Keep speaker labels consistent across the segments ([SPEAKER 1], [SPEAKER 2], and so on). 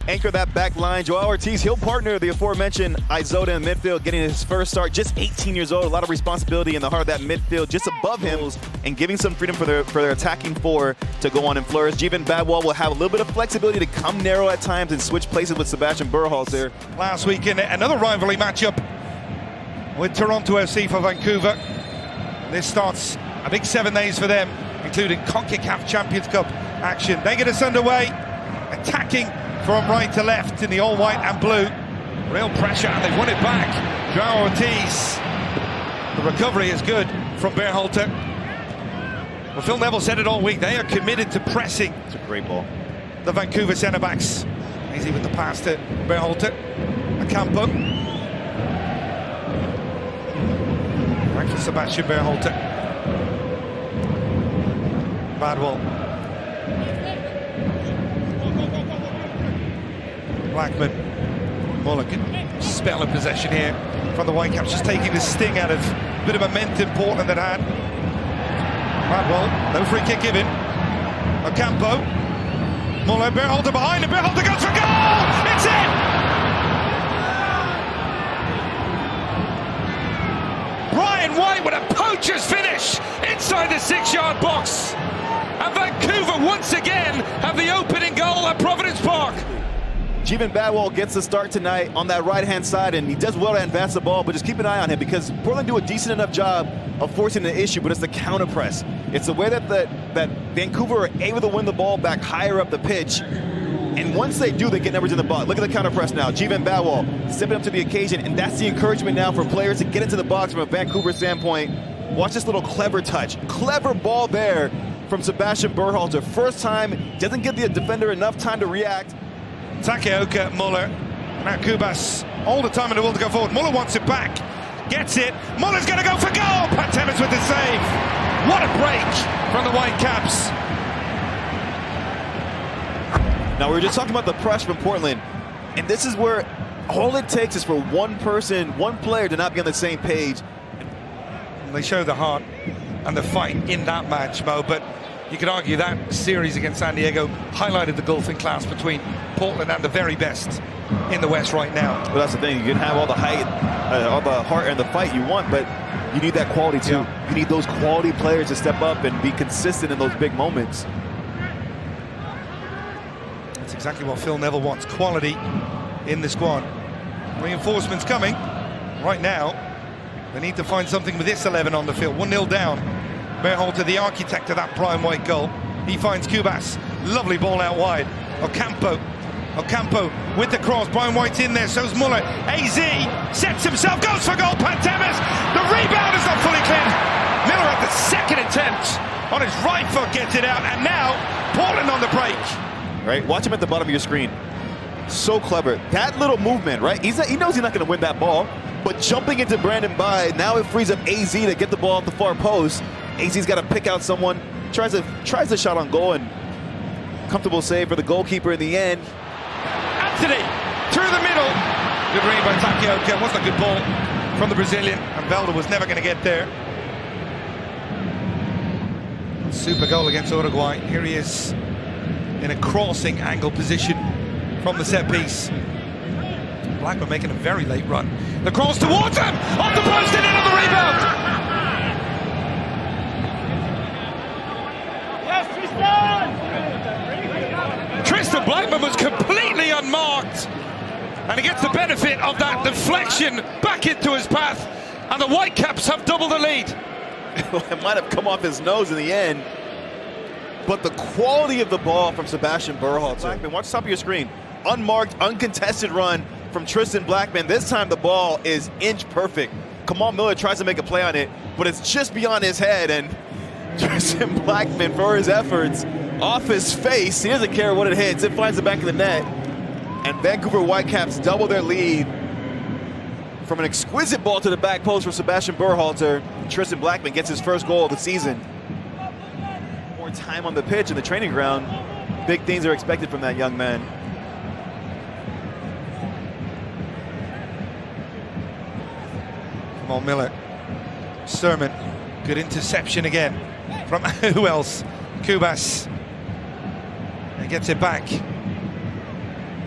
[SPEAKER 1] Anchor that back line. Joel Ortiz, he'll partner the aforementioned Izota in midfield, getting his first start, just 18 years old. A lot of responsibility in the heart of that midfield, just above him, and giving some freedom for their attacking four to go on and flourish. Jeevan Badwal will have a little bit of flexibility to come narrow at times and switch places with Sebastian Berhalter.
[SPEAKER 2] Last week in another rivalry matchup with Toronto FC for Vancouver. This starts a big 7 days for them, including CONCACAF Champions Cup action. They get us underway, attacking from right to left in the all white and blue. Real pressure, and they've won it back. Joao Ortiz. The recovery is good from Berhalter. Well, Phil Neville said it all week. They are committed to pressing.
[SPEAKER 1] It's a great ball.
[SPEAKER 2] The Vancouver centre-backs. Easy with the pass to Berhalter. Ocampo. Right for Sebastian Berhalter. Badwal. Blackman. Mulligan. Spell of possession here from the Whitecaps, just taking the sting out of a bit of momentum Portland that had. Badwal, no free kick given. Ocampo. Muller, Berhalter behind him. Berhalter goes for goal! It's in! Brian White with a poacher's finish inside the 6-yard box. And Vancouver once again have the opening goal at Providence Park.
[SPEAKER 1] Jeevan Badwal gets the start tonight on that right-hand side, and he does well to advance the ball, but just keep an eye on him because Portland do a decent enough job of forcing the issue, but it's the counter press. It's the way that Vancouver are able to win the ball back higher up the pitch, and once they do, they get numbers in the box. Look at the counter press now. Jeevan Badwal stepping up to the occasion, and that's the encouragement now for players to get into the box from a Vancouver standpoint. Watch this little clever touch. Clever ball there from Sebastian Berhalter. First time, doesn't give the defender enough time to react.
[SPEAKER 2] Takeoka, Muller, now Kubas, all the time in the world to go forward. Muller wants it back, gets it. Muller's going to go for goal. Pantemis with the save. What a break from the Whitecaps.
[SPEAKER 1] Now, we were just talking about the press from Portland, and this is where all it takes is for one person, one player to not be on the same page.
[SPEAKER 2] They show the heart and the fight in that match, Mo, but you could argue that series against San Diego highlighted the golfing class between Portland and the very best in the West right now.
[SPEAKER 1] Well, that's the thing. You can have all the height, all the heart and the fight you want, but you need that quality too. Yeah. You need those quality players to step up and be consistent in those big moments.
[SPEAKER 2] That's exactly what Phil Neville wants. Quality in the squad. Reinforcements coming right now. They need to find something with this 11 on the field. 1-0 down. Berhalter, the architect of that Brian White goal. He finds Kubas. Lovely ball out wide. Ocampo with the cross. Brian White's in there, so's Muller. AZ sets himself, goes for goal. Pantemis. The rebound is not fully cleared. Miller at the second attempt on his right foot gets it out, and now Portland on the break.
[SPEAKER 1] Right, watch him at the bottom of your screen. So clever. That little movement, right? He knows he's not going to win that ball, but jumping into Brandon By, now it frees up AZ to get the ball off the far post. AZ's got to pick out someone, tries the shot on goal, and comfortable save for the goalkeeper in the end.
[SPEAKER 2] Anthony through the middle. Good read by Takeoka. Wasn't a good ball from the Brazilian, and Velda was never going to get there. Super goal against Uruguay. Here he is in a crossing angle position from the set piece. Blackman making a very late run. The cross towards him, off the post and in on the rebound. Tristan Blackman was completely unmarked, and he gets the benefit of that deflection back into his path, and the Whitecaps have doubled the lead.
[SPEAKER 1] It might have come off his nose in the end, but the quality of the ball from Sebastian Berhalter. Blackman, watch the top of your screen. Unmarked, uncontested run from Tristan Blackman. This time the ball is inch perfect. Kamal Miller tries to make a play on it, but it's just beyond his head, and Tristan Blackman, for his efforts, off his face, he doesn't care what it hits, it finds the back of the net, and Vancouver Whitecaps double their lead from an exquisite ball to the back post for Sebastian Berhalter. Tristan Blackman gets his first goal of the season. More time on the pitch in the training ground. Big things are expected from that young man.
[SPEAKER 2] Kamal Miller. Sermon. Good interception again from who else? Kubas. He gets it back.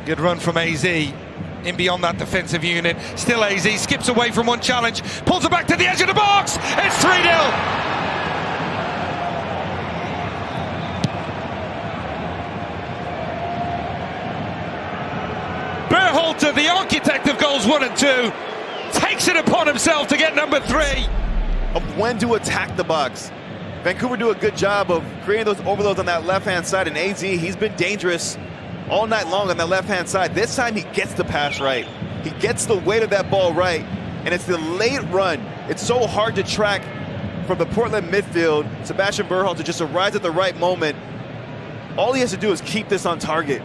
[SPEAKER 2] Good run from AZ. In beyond that defensive unit. Still AZ, skips away from one challenge, pulls it back to the edge of the box. It's 3-0. Berhalter, the architect of goals 1 and 2, takes it upon himself to get number 3.
[SPEAKER 1] Of when to attack the box. Vancouver do a good job of creating those overloads on that left-hand side, and AZ, he's been dangerous all night long on that left-hand side. This time he gets the pass right. He gets the weight of that ball right, and it's the late run. It's so hard to track from the Portland midfield. Sebastian Berhalter just arrives at the right moment. All he has to do is keep this on target.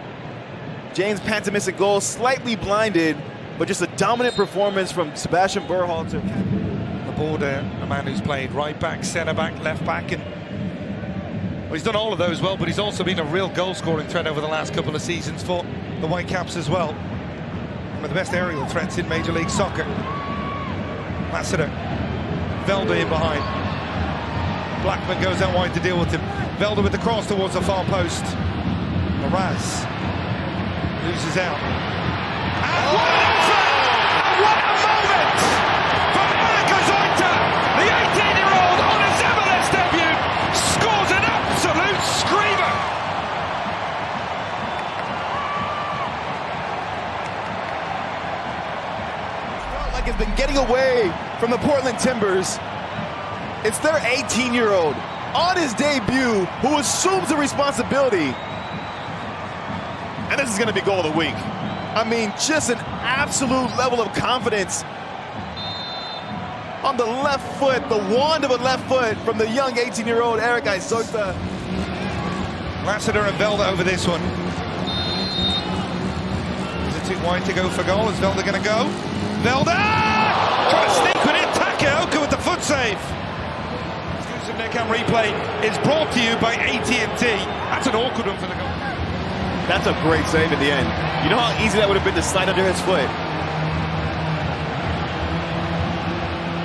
[SPEAKER 1] James Panta missing goal, slightly blinded, but just a dominant performance from Sebastian Berhalter.
[SPEAKER 2] The border, a man who's played right back, centre back, left back, and well, he's done all of those well, but he's also been a real goal-scoring threat over the last couple of seasons for the Whitecaps as well. One of the best aerial threats in Major League Soccer. Lassiter, Velda in behind. Blackman goes out wide to deal with him. Velda with the cross towards the far post. Moraz loses out. And what an effort! What a moment from Eric Azoita! The 18-year-old on his MLS debut scores an absolute screamer!
[SPEAKER 1] Felt like it's been getting away from the Portland Timbers. It's their 18-year-old on his debut who assumes the responsibility. And this is going to be goal of the week. I mean, just an absolute level of confidence on the left foot, the wand of a left foot from the young 18-year-old Eric Azoita.
[SPEAKER 2] Lassiter and Velda over this one. Is it too wide to go for goal? Is Velda going to go? Velda! Trying to sneak it in. Takaoka with the foot save. Exclusive Neckam replay is brought to you by AT&T. That's an awkward one for the goal.
[SPEAKER 1] That's a great save at the end. You know how easy that would have been to slide under his foot.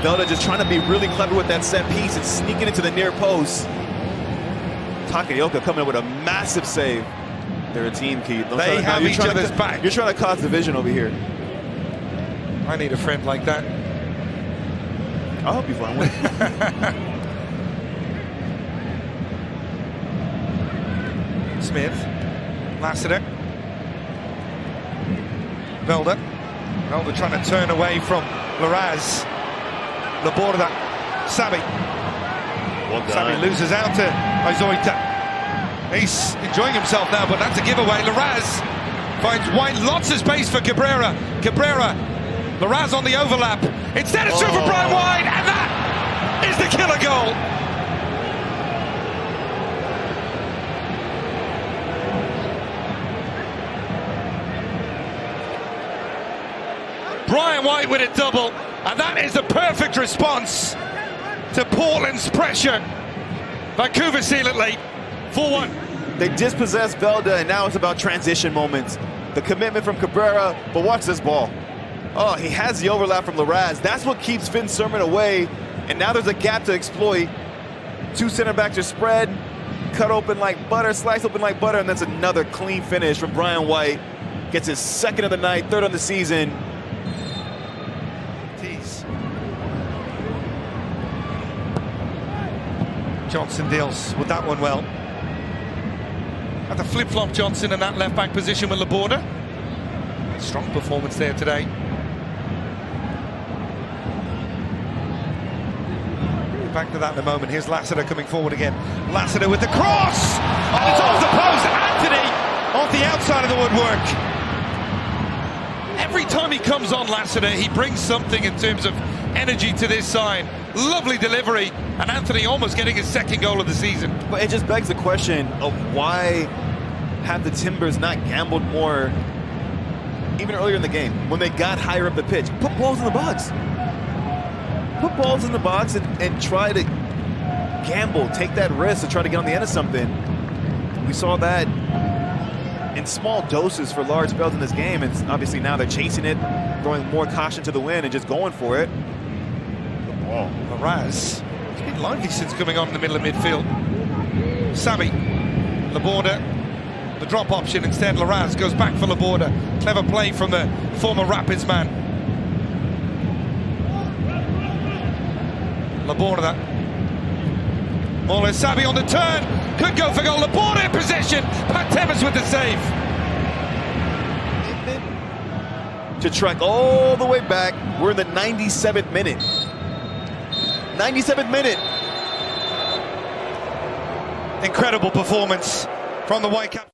[SPEAKER 1] Velda just trying to be really clever with that set piece and sneaking into the near post. Takaoka coming up with a massive save. They're a team, Keith.
[SPEAKER 2] They have each other's back.
[SPEAKER 1] You're trying to cause division over here.
[SPEAKER 2] I need a friend like that.
[SPEAKER 1] I'll help you find one.
[SPEAKER 2] Smith. Lassiter. Velda. Velda trying to turn away from Larraz. Laborda. Sabi.
[SPEAKER 1] Well
[SPEAKER 2] Sabi loses out to Azoita. He's enjoying himself now, but that's a giveaway. Larraz finds White, lots of space for Cabrera. Cabrera. Larraz on the overlap. Instead it's through for Brian White, and that is the killer goal. Brian White with a double, and that is the perfect response to Portland's pressure. Vancouver seal it late, 4-1.
[SPEAKER 1] They dispossessed Velda, and now it's about transition moments. The commitment from Cabrera, but watch this ball. Oh, he has the overlap from Larraz. That's what keeps Finn Sermon away, and now there's a gap to exploit. Two center backs are spread, cut open like butter, slice open like butter, and that's another clean finish from Brian White. Gets his second of the night, third on the season.
[SPEAKER 2] Johnson deals with that one well. Had to flip-flop Johnson in that left-back position with Laborda. Strong performance there today. Back to that in a moment. Here's Lassiter coming forward again. Lassiter with the cross! And it's off the post! Anthony off the outside of the woodwork. Every time he comes on, Lassiter, he brings something in terms of energy to this side. Lovely delivery, and Anthony almost getting his second goal of the season.
[SPEAKER 1] But it just begs the question of why have the Timbers not gambled more even earlier in the game when they got higher up the pitch? Put balls in the box. Put balls in the box and try to gamble, take that risk to try to get on the end of something. We saw that in small doses for large spells in this game, and obviously now they're chasing it, throwing more caution to the wind and just going for it.
[SPEAKER 2] Oh, Larraz, he's been lively since coming on in the middle of midfield. Sabi, Laborda, the drop option. Instead, Larraz goes back for Laborda. Clever play from the former Rapids man. Laborda. Sabi on the turn. Could go for goal. Laborda in possession. Pat Temmers with the save.
[SPEAKER 1] To trek all the way back. We're in the 97th minute. 97th minute.
[SPEAKER 2] Incredible performance from the Whitecaps.